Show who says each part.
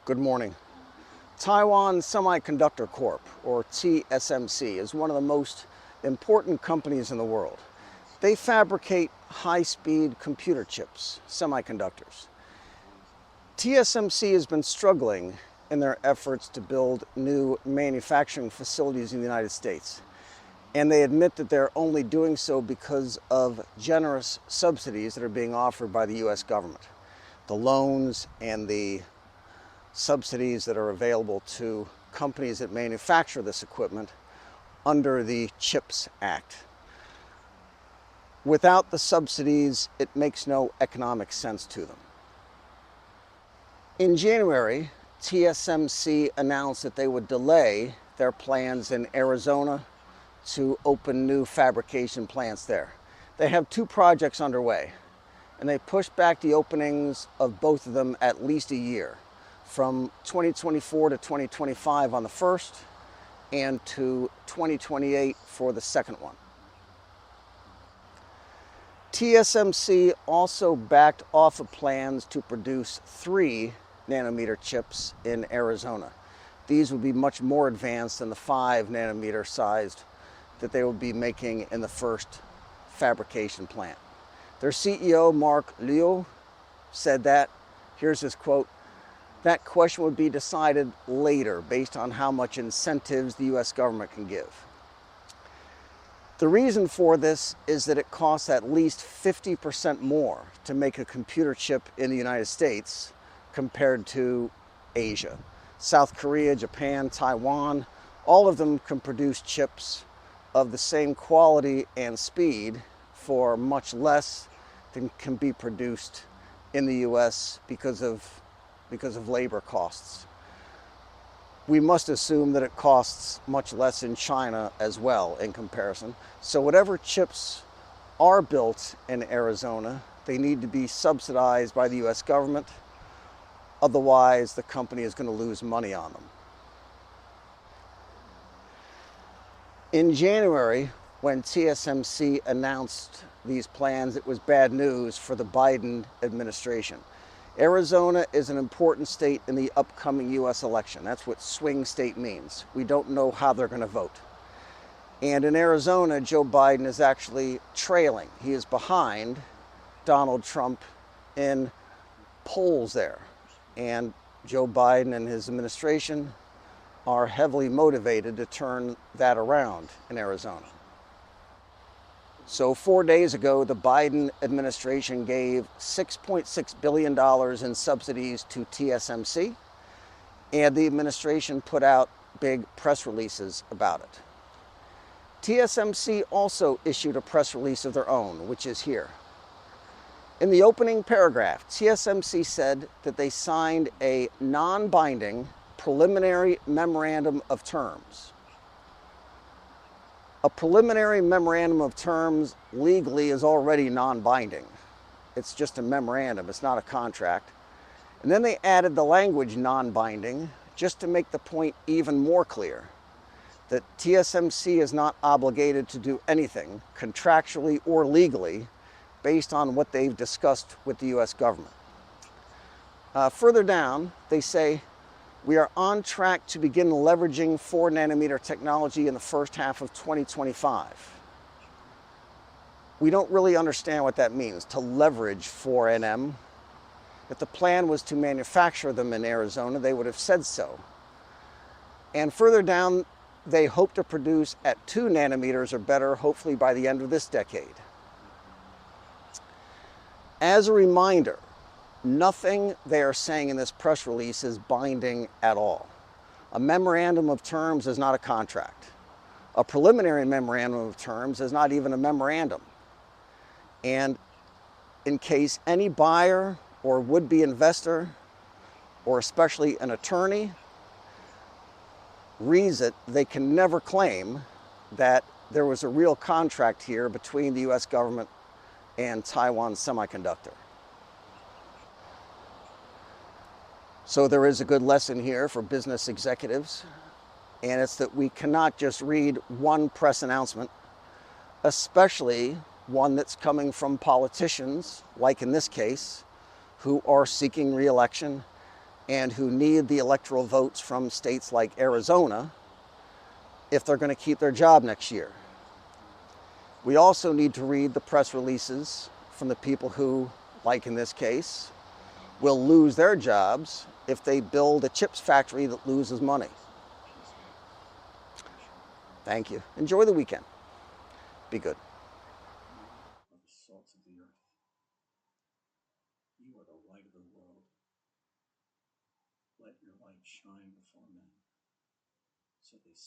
Speaker 1: Good morning. Taiwan Semiconductor Corp, or TSMC, is one of the most important companies in the world. They fabricate high-speed computer chips, semiconductors. TSMC has been struggling in their efforts to build new manufacturing facilities in the United States. And they admit that they're only doing so because of generous subsidies that are being offered by the US government. The loans and the subsidies that are available to companies that manufacture this equipment under the CHIPS Act. Without the subsidies, it makes no economic sense to them. In January, TSMC announced that they would delay their plans in Arizona to open new fabrication plants there. They have two projects underway, and they pushed back the openings of both of them at least a year, from 2024 to 2025 on the first, and to 2028 for the second one. TSMC also backed off of plans to produce 3 nanometer chips in Arizona. These would be much more advanced than the 5 nanometer sized that they will be making in the first fabrication plant. Their CEO, Mark Liu, said that, here's his quote, "That question would be decided later based on how much incentives the US government can give." The reason for this is that it costs at least 50% more to make a computer chip in the United States compared to Asia. South Korea, Japan, Taiwan, all of them can produce chips of the same quality and speed for much less than can be produced in the US because of labor costs. We must assume that it costs much less in China as well in comparison. So whatever chips are built in Arizona, they need to be subsidized by the US government. Otherwise, the company is going to lose money on them. In January, when TSMC announced these plans, it was bad news for the Biden administration. Arizona is an important state in the upcoming US election. That's what swing state means. We don't know how they're going to vote. And in Arizona, Joe Biden is actually trailing. He is behind Donald Trump in polls there. And Joe Biden and his administration are heavily motivated to turn that around in Arizona. So 4 days ago, the Biden administration gave $6.6 billion in subsidies to TSMC, and the administration put out big press releases about it. TSMC also issued a press release of their own, which is here. In the opening paragraph, TSMC said that they signed a non-binding preliminary memorandum of terms. A preliminary memorandum of terms legally is already non-binding. It's just a memorandum, it's not a contract. And then they added the language non-binding just to make the point even more clear that TSMC is not obligated to do anything contractually or legally based on what they've discussed with the US government. Further down, they say, "We are on track to begin leveraging 4 nanometer technology in the first half of 2025. We don't really understand what that means, to leverage 4nm. If the plan was to manufacture them in Arizona, they would have said so. And further down, they hope to produce at 2 nanometers or better, hopefully by the end of this decade. As a reminder, nothing they are saying in this press release is binding at all. A memorandum of terms is not a contract. A preliminary memorandum of terms is not even a memorandum. And in case any buyer or would-be investor, or especially an attorney, reads it, they can never claim that there was a real contract here between the US government and Taiwan Semiconductor. So there is a good lesson here for business executives, and it's that we cannot just read one press announcement, especially one that's coming from politicians, like in this case, who are seeking re-election and who need the electoral votes from states like Arizona if they're going to keep their job next year. We also need to read the press releases from the people who, like in this case, will lose their jobs if they build a chips factory that loses money. Thank you. Enjoy the weekend. Be good.
Speaker 2: You are the light of the world. Let your light shine before men, so they